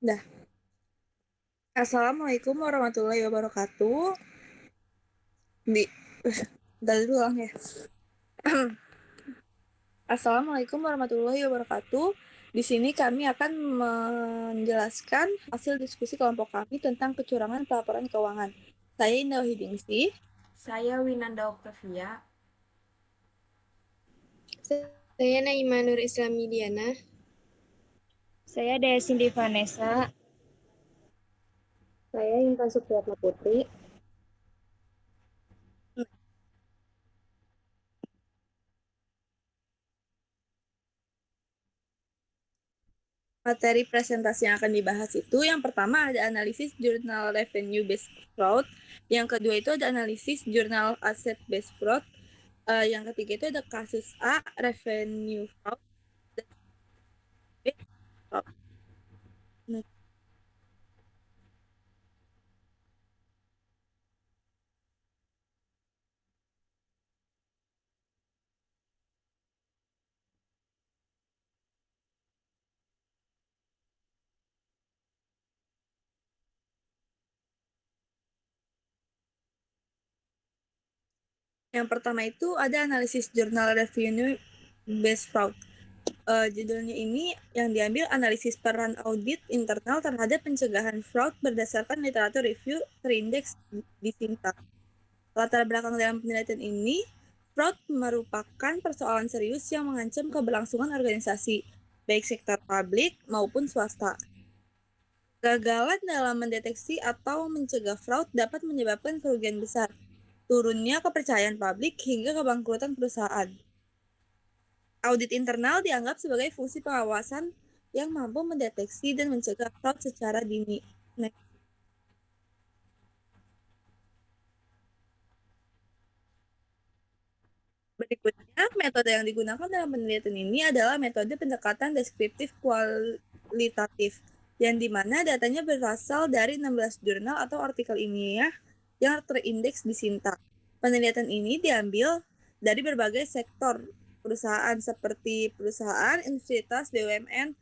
Dah. Assalamualaikum warahmatullahi wabarakatuh. Di dari ulang ya. Assalamualaikum warahmatullahi wabarakatuh. Di sini kami akan menjelaskan hasil diskusi kelompok kami tentang kecurangan pelaporan keuangan. Saya Indah Wahidingsi. Saya Winanda Octavia. Saya Naima Nur Islami Diana. Saya Dea Cindy Vanessa. Saya Intan Supriyatna Putri. Materi presentasi yang akan dibahas itu yang pertama ada analisis jurnal revenue based fraud, yang kedua itu ada analisis jurnal asset based fraud, yang ketiga itu ada kasus A revenue fraud dan B fraud. Yang pertama itu ada analisis jurnal revenue based fraud. Judulnya ini yang diambil analisis peran audit internal terhadap pencegahan fraud berdasarkan literatur review terindeks di Sinta. Latar belakang dalam penelitian ini, fraud merupakan persoalan serius yang mengancam keberlangsungan organisasi, baik sektor publik maupun swasta. Kegagalan dalam mendeteksi atau mencegah fraud dapat menyebabkan kerugian besar, turunnya kepercayaan publik hingga kebangkrutan perusahaan. Audit internal dianggap sebagai fungsi pengawasan yang mampu mendeteksi dan mencegah fraud secara dini. Berikutnya, metode yang digunakan dalam penelitian ini adalah metode pendekatan deskriptif kualitatif, yang dimana datanya berasal dari 16 jurnal atau artikel ilmiah yang terindeks di Sinta. Penelitian ini diambil dari berbagai sektor perusahaan seperti perusahaan, universitas, BUMN,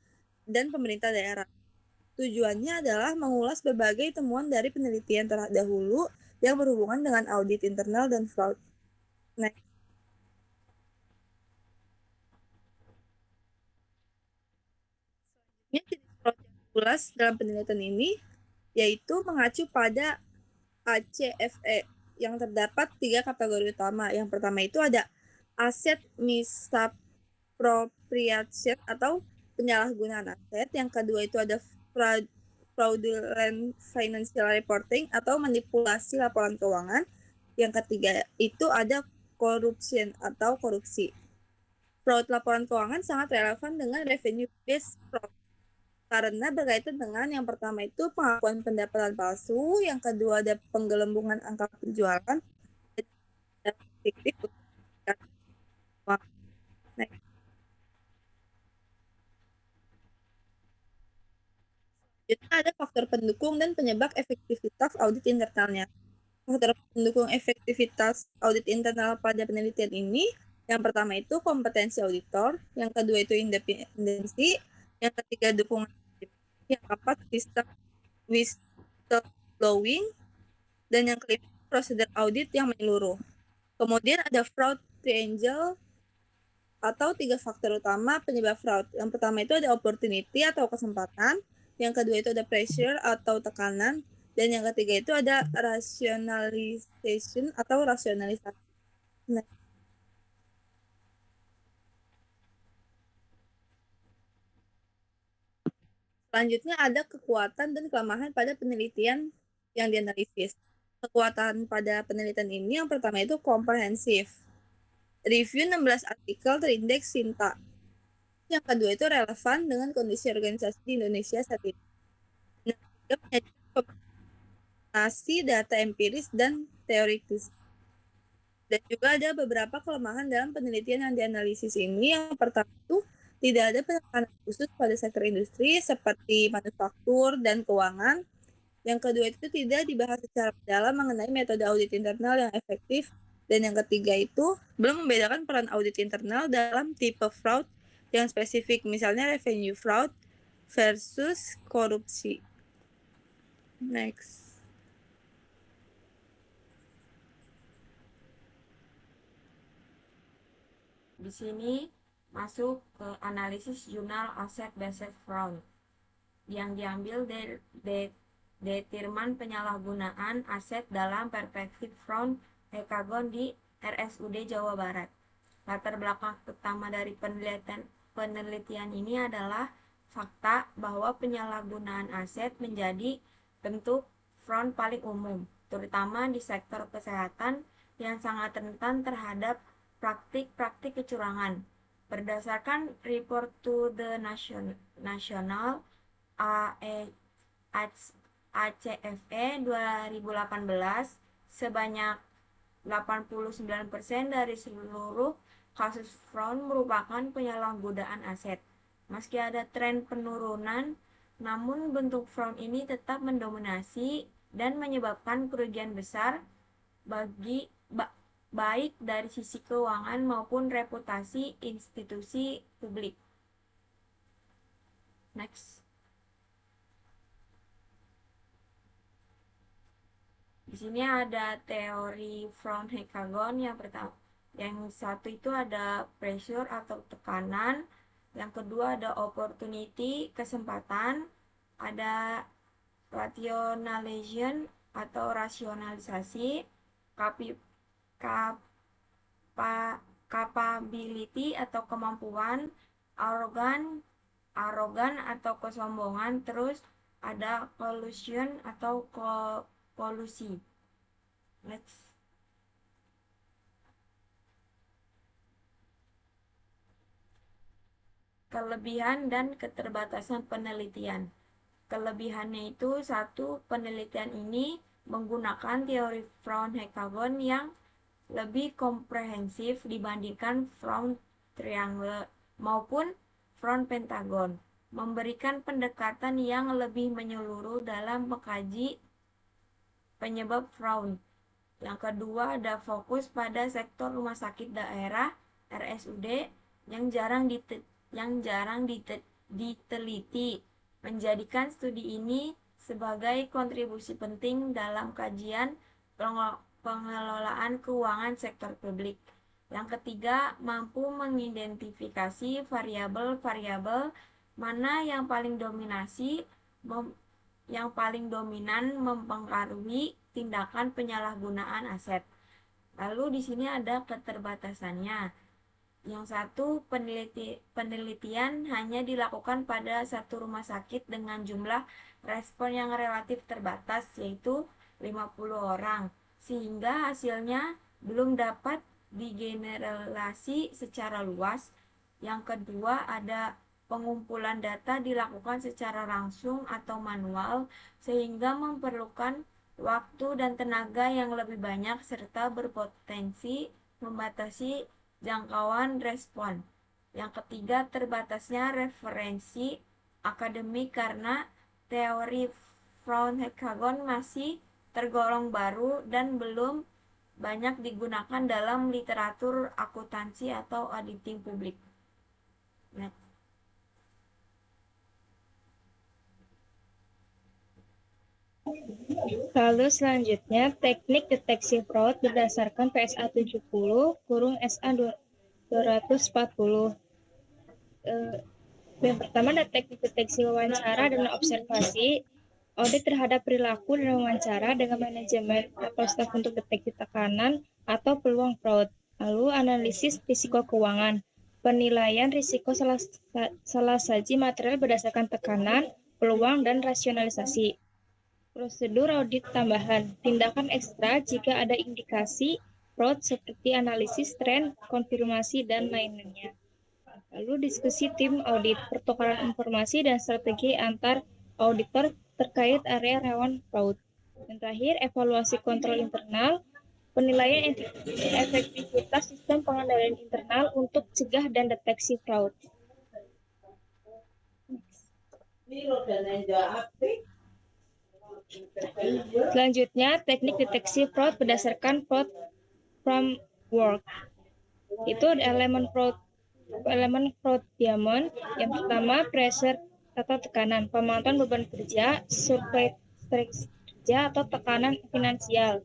dan pemerintah daerah. Tujuannya adalah mengulas berbagai temuan dari penelitian terdahulu yang berhubungan dengan audit internal dan fraud. Next. Jenis fraud yang diulas dalam penelitian ini yaitu mengacu pada ACFE yang terdapat 3 kategori utama. Yang pertama itu ada aset misappropriation atau penyalahgunaan aset. Yang kedua itu ada fraudulent financial reporting atau manipulasi laporan keuangan. Yang ketiga itu ada corruption atau korupsi. Fraud laporan keuangan sangat relevan dengan revenue based fraud karena berkaitan dengan yang pertama itu pengakuan pendapatan palsu, yang kedua ada penggelembungan angka penjualan, dan fiktif. Selanjutnya ada faktor pendukung dan penyebab efektivitas audit internalnya. Faktor pendukung efektivitas audit internal pada penelitian ini, yang pertama itu kompetensi auditor, yang kedua itu independensi, yang ketiga dukungan, yang keempat sistem whistleblowing, dan yang kelima prosedur audit yang menyeluruh. Kemudian ada fraud triangle atau 3 faktor utama penyebab fraud. Yang pertama itu ada opportunity atau kesempatan, yang kedua itu ada pressure atau tekanan, dan yang ketiga itu ada rationalization atau rasionalisasi. Nah, selanjutnya ada kekuatan dan kelemahan pada penelitian yang dianalisis. Kekuatan pada penelitian ini yang pertama itu komprehensif. Review 16 artikel terindeks Sinta. Yang kedua itu relevan dengan kondisi organisasi di Indonesia saat ini. Nah, ketiga menyajikan kombinasi data empiris dan teoritis. Dan juga ada beberapa kelemahan dalam penelitian yang dianalisis ini. Yang pertama itu tidak ada penekanan khusus pada sektor industri seperti manufaktur dan keuangan. Yang kedua itu tidak dibahas secara mendalam mengenai metode audit internal yang efektif. Dan yang ketiga itu belum membedakan peran audit internal dalam tipe fraud yang spesifik, misalnya revenue fraud, versus korupsi. Next. Di sini masuk ke analisis jurnal asset-based fraud yang diambil dari determan penyalahgunaan aset dalam perspektif fraud hekagon di RSUD Jawa Barat. Latar belakang utama dari penelitian ini adalah fakta bahwa penyalahgunaan aset menjadi bentuk fraud paling umum, terutama di sektor kesehatan yang sangat rentan terhadap praktik-praktik kecurangan. Berdasarkan Report to the National ACFE 2018, sebanyak 89% dari seluruh kasus fraud merupakan penyalahgunaan aset. Meski ada tren penurunan, namun bentuk fraud ini tetap mendominasi dan menyebabkan kerugian besar baik dari sisi keuangan maupun reputasi institusi publik. Next. Di sini ada teori fraud hekagon yang pertama. Yang satu itu ada pressure atau tekanan, yang kedua ada opportunity, kesempatan, ada rationalization atau rasionalisasi, capability atau kemampuan, arogan atau kesombongan, terus ada collusion atau kolusi. Next. Kelebihan dan keterbatasan penelitian. Kelebihannya itu satu, penelitian ini menggunakan teori fraud hekagon yang lebih komprehensif dibandingkan fraud triangle maupun fraud pentagon, memberikan pendekatan yang lebih menyeluruh dalam mengkaji penyebab fraud. Yang kedua ada fokus pada sektor rumah sakit daerah RSUD yang jarang diteliti, menjadikan studi ini sebagai kontribusi penting dalam kajian pengelolaan keuangan sektor publik. Yang ketiga, mampu mengidentifikasi variabel-variabel mana yang paling dominan mempengaruhi tindakan penyalahgunaan aset. Lalu di sini ada keterbatasannya. Yang satu, penelitian hanya dilakukan pada satu rumah sakit dengan jumlah respon yang relatif terbatas, yaitu 50 orang, sehingga hasilnya belum dapat digeneralisasi secara luas. Yang kedua, ada pengumpulan data dilakukan secara langsung atau manual, sehingga memerlukan waktu dan tenaga yang lebih banyak serta berpotensi membatasi jangkauan respon. Yang ketiga, terbatasnya referensi akademik karena teori fraud hekagon masih tergolong baru dan belum banyak digunakan dalam literatur akuntansi atau auditing publik. Next. Lalu selanjutnya, teknik deteksi fraud berdasarkan PSA 70/SA 240. Yang pertama ada teknik deteksi wawancara dan observasi, audit terhadap perilaku dan wawancara dengan manajemen atau staf untuk deteksi tekanan atau peluang fraud. Lalu analisis risiko keuangan, penilaian risiko salah saji material berdasarkan tekanan, peluang, dan rasionalisasi. Prosedur audit tambahan, tindakan ekstra jika ada indikasi fraud seperti analisis tren, konfirmasi, dan lainnya. Lalu diskusi tim audit, pertukaran informasi dan strategi antar auditor terkait area rawan fraud. Dan terakhir, evaluasi kontrol internal, penilaian efektivitas sistem pengendalian internal untuk cegah dan deteksi fraud. Selanjutnya, teknik deteksi fraud berdasarkan fraud framework. Itu elemen fraud diamond. Yang pertama, atau tekanan, pemantauan beban kerja, survei stres kerja atau tekanan finansial.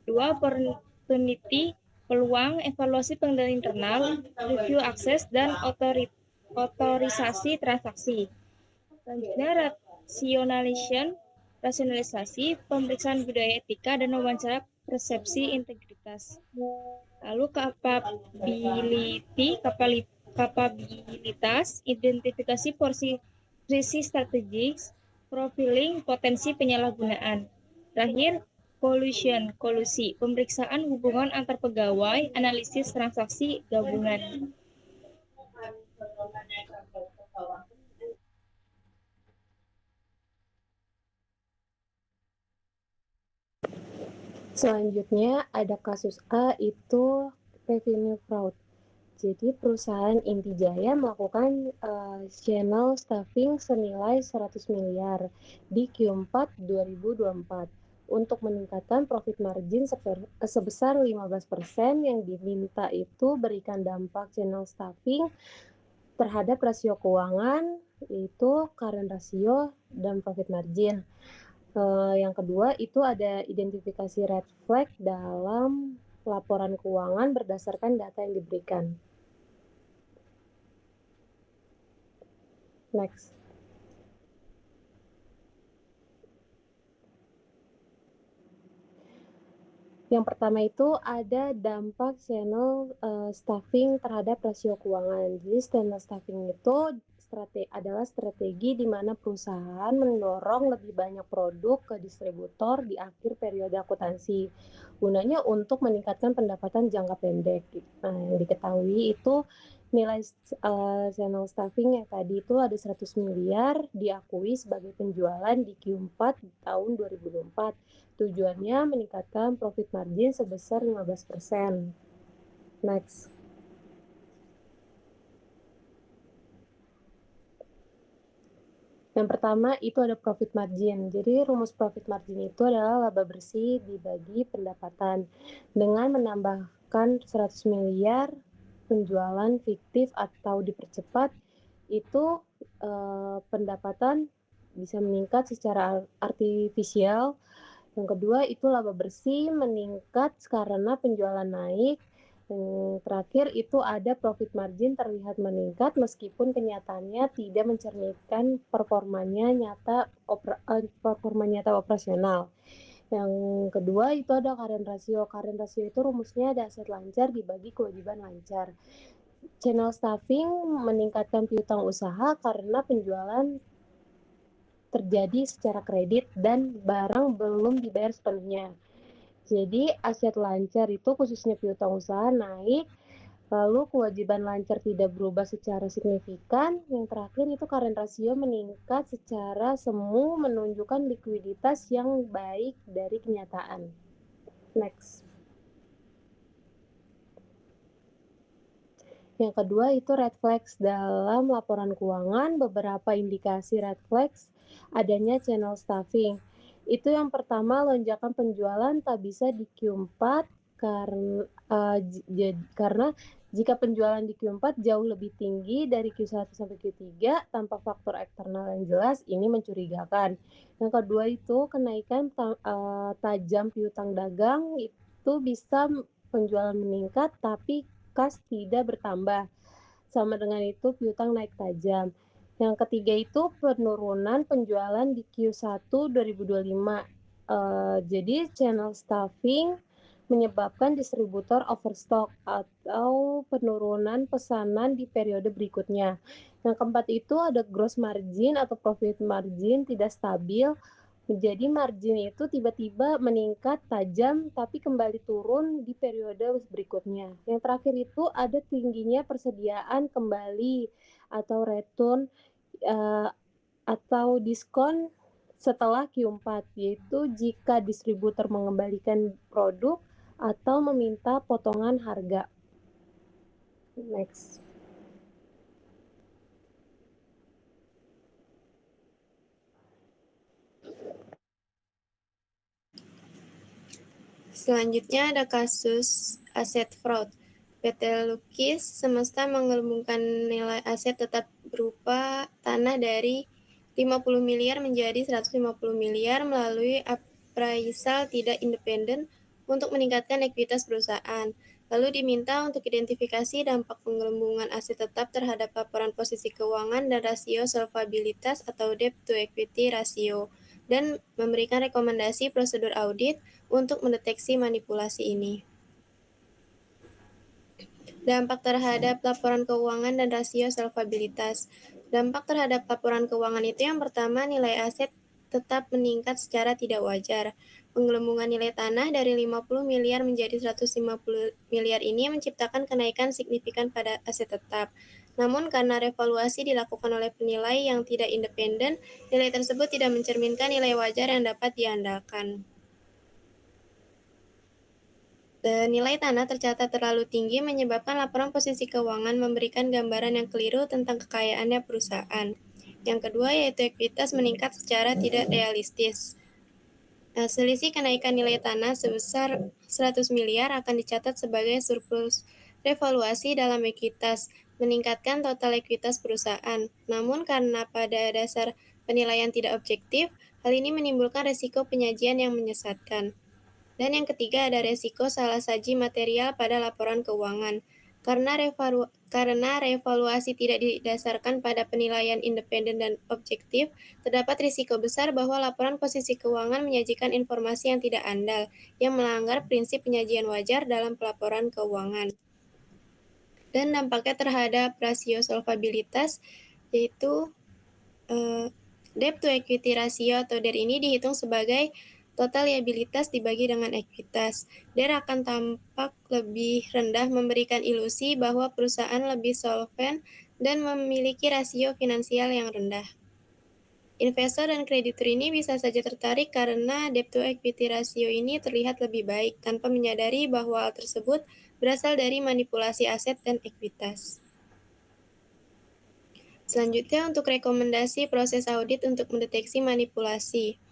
2. Opportunity, peluang, evaluasi pengendalian internal, review akses, dan otorisasi transaksi. Selanjutnya, rasionalisasi, pemeriksaan budaya etika, dan wawancara persepsi integritas. Lalu kapabilitas, identifikasi krisis strategis, profiling potensi penyalahgunaan. Terakhir, kolusi, pemeriksaan hubungan antar pegawai, analisis transaksi gabungan. Selanjutnya ada kasus A, itu revenue fraud. Jadi perusahaan Inti Jaya melakukan channel staffing senilai 100 miliar di Q4 2024 untuk meningkatkan profit margin sebesar 15%. Yang diminta itu berikan dampak channel staffing terhadap rasio keuangan, yaitu current ratio dan profit margin. Yang kedua itu ada identifikasi red flag dalam laporan keuangan berdasarkan data yang diberikan. Next. Yang pertama itu ada dampak channel staffing terhadap rasio keuangan. Jadi channel staffing itu adalah strategi di mana perusahaan mendorong lebih banyak produk ke distributor di akhir periode akuntansi. Gunanya untuk meningkatkan pendapatan jangka pendek. Yang diketahui itu nilai channel staffing yang tadi itu ada 100 miliar diakui sebagai penjualan di Q4 tahun 2024. Tujuannya meningkatkan profit margin sebesar 15%. Next. Yang pertama itu ada profit margin. Jadi rumus profit margin itu adalah laba bersih dibagi pendapatan dengan menambahkan 100 miliar penjualan fiktif atau dipercepat, itu pendapatan bisa meningkat secara artifisial. Yang kedua itu laba bersih meningkat karena penjualan naik. Yang terakhir itu ada profit margin terlihat meningkat meskipun kenyataannya tidak mencerminkan performa nyata operasional. Yang kedua itu ada current ratio. Current ratio itu rumusnya ada aset lancar dibagi kewajiban lancar. Channel staffing meningkatkan piutang usaha karena penjualan terjadi secara kredit dan barang belum dibayar sepenuhnya. Jadi aset lancar itu khususnya piutang usaha naik, lalu kewajiban lancar tidak berubah secara signifikan. Yang terakhir itu current ratio meningkat secara semu menunjukkan likuiditas yang baik dari kenyataan. Next. Yang kedua itu red flags dalam laporan keuangan. Beberapa indikasi red flags adanya channel staffing. Itu yang pertama, lonjakan penjualan tak bisa di Q4 karena jika penjualan di Q4 jauh lebih tinggi dari Q1 sampai Q3 tanpa faktor eksternal yang jelas, ini mencurigakan. Yang kedua itu kenaikan tajam piutang dagang, itu bisa penjualan meningkat tapi kas tidak bertambah. Sama dengan itu piutang naik tajam. Yang ketiga itu penurunan penjualan di Q1 2025. Jadi channel staffing menyebabkan distributor overstock atau penurunan pesanan di periode berikutnya. Yang keempat itu ada gross margin atau profit margin tidak stabil. Jadi margin itu tiba-tiba meningkat tajam tapi kembali turun di periode berikutnya. Yang terakhir itu ada tingginya persediaan kembali atau return atau diskon setelah Q4, yaitu jika distributor mengembalikan produk atau meminta potongan harga. Next. Selanjutnya ada kasus aset fraud. PT Lukis Semesta menggelembungkan nilai aset tetap berupa tanah dari 50 miliar menjadi 150 miliar melalui appraisal tidak independen untuk meningkatkan ekuitas perusahaan. Lalu diminta untuk identifikasi dampak penggelembungan aset tetap terhadap laporan posisi keuangan dan rasio solvabilitas atau debt to equity ratio, dan memberikan rekomendasi prosedur audit untuk mendeteksi manipulasi ini. Dampak terhadap laporan keuangan dan rasio solvabilitas. Dampak terhadap laporan keuangan itu yang pertama, nilai aset tetap meningkat secara tidak wajar. Penggelembungan nilai tanah dari 50 miliar menjadi 150 miliar ini menciptakan kenaikan signifikan pada aset tetap. Namun karena revaluasi dilakukan oleh penilai yang tidak independen, nilai tersebut tidak mencerminkan nilai wajar yang dapat diandalkan. Nilai tanah tercatat terlalu tinggi menyebabkan laporan posisi keuangan memberikan gambaran yang keliru tentang kekayaannya perusahaan. Yang kedua yaitu ekuitas meningkat secara tidak realistis. Selisih kenaikan nilai tanah sebesar 100 miliar akan dicatat sebagai surplus revaluasi dalam ekuitas, meningkatkan total ekuitas perusahaan. Namun karena pada dasar penilaian tidak objektif, hal ini menimbulkan risiko penyajian yang menyesatkan. Dan yang ketiga ada resiko salah saji material pada laporan keuangan. Karena revaluasi tidak didasarkan pada penilaian independen dan objektif, terdapat risiko besar bahwa laporan posisi keuangan menyajikan informasi yang tidak andal, yang melanggar prinsip penyajian wajar dalam pelaporan keuangan. Dan dampaknya terhadap rasio solvabilitas, yaitu debt to equity ratio atau DER ini dihitung sebagai total liabilitas dibagi dengan ekuitas. DER akan tampak lebih rendah, memberikan ilusi bahwa perusahaan lebih solven dan memiliki rasio finansial yang rendah. Investor dan kreditur ini bisa saja tertarik karena debt to equity ratio ini terlihat lebih baik, tanpa menyadari bahwa hal tersebut berasal dari manipulasi aset dan ekuitas. Selanjutnya untuk rekomendasi proses audit untuk mendeteksi manipulasi.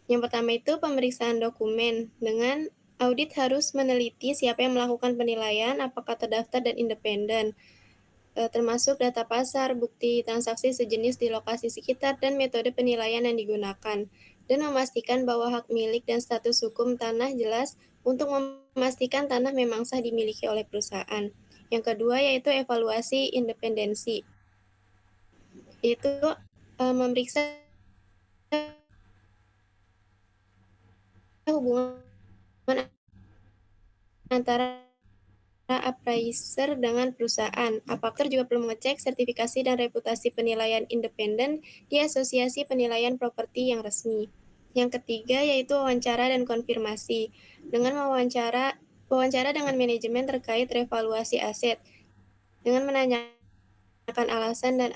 Yang pertama itu pemeriksaan dokumen. Dengan audit harus meneliti siapa yang melakukan penilaian, apakah terdaftar dan independen, termasuk data pasar, bukti transaksi sejenis di lokasi sekitar, dan metode penilaian yang digunakan. Dan memastikan bahwa hak milik dan status hukum tanah jelas untuk memastikan tanah memang sah dimiliki oleh perusahaan. Yang kedua yaitu evaluasi independensi. Itu memeriksa hubungan antara appraiser dengan perusahaan. Appraiser juga perlu mengecek sertifikasi dan reputasi penilaian independen di asosiasi penilaian properti yang resmi. Yang ketiga yaitu wawancara dan konfirmasi. Dengan wawancara dengan manajemen terkait revaluasi aset, dengan menanyakan alasan dan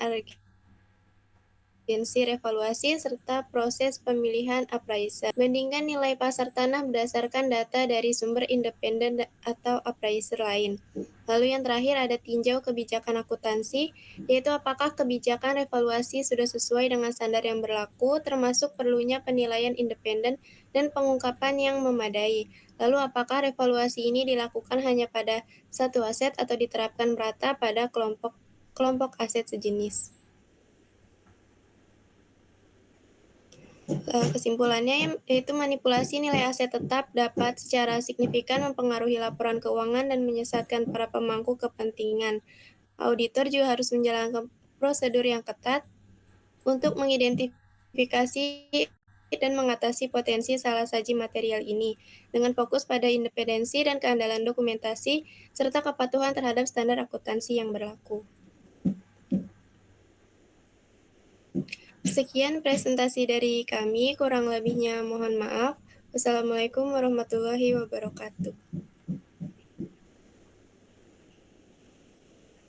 urgensi revaluasi serta proses pemilihan appraiser. Bandingkan nilai pasar tanah berdasarkan data dari sumber independen atau appraiser lain. Lalu yang terakhir ada tinjau kebijakan akuntansi, yaitu apakah kebijakan revaluasi sudah sesuai dengan standar yang berlaku, termasuk perlunya penilaian independen dan pengungkapan yang memadai. Lalu apakah revaluasi ini dilakukan hanya pada satu aset atau diterapkan merata pada kelompok aset sejenis. Kesimpulannya yaitu manipulasi nilai aset tetap dapat secara signifikan mempengaruhi laporan keuangan dan menyesatkan para pemangku kepentingan. Auditor juga harus menjalankan prosedur yang ketat untuk mengidentifikasi dan mengatasi potensi salah saji material ini dengan fokus pada independensi dan keandalan dokumentasi serta kepatuhan terhadap standar akuntansi yang berlaku. Sekian presentasi dari kami, kurang lebihnya mohon maaf. Wassalamualaikum warahmatullahi wabarakatuh.